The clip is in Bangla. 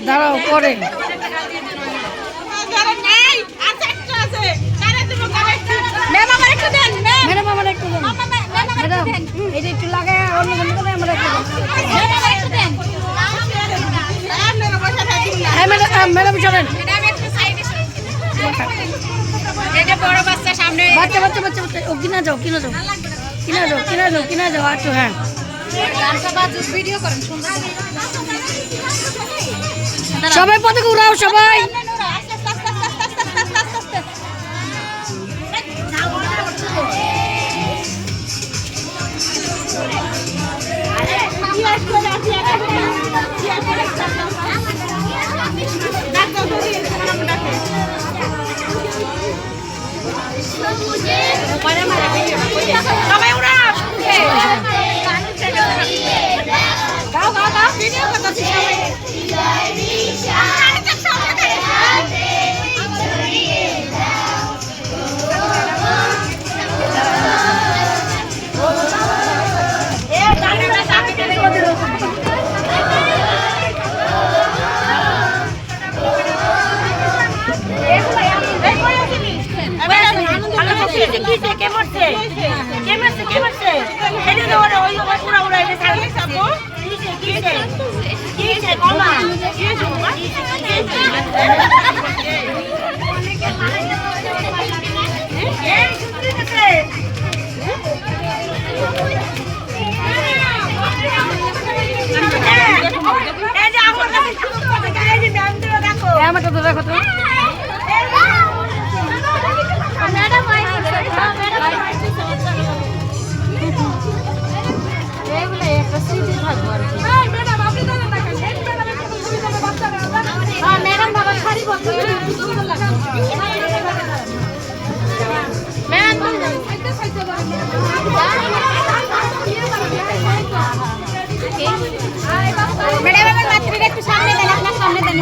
দাঁড়াও পরে ম্যাডাম আমার একটু দেন ম্যাডাম এটা একটু লাগায় অন্য আমার একটু দেন হ্যাঁ ম্যাডাম চলেন বাচ্চা ও কিনা যাও আচ্ছা হ্যাঁ সবাই পতাকা উড়াও সবাই সবাই উড়াও ভিডিও করতেছি ম্যাডাম আমার মাতৃকা একটু সামনে দেন আপনার সামনে দেন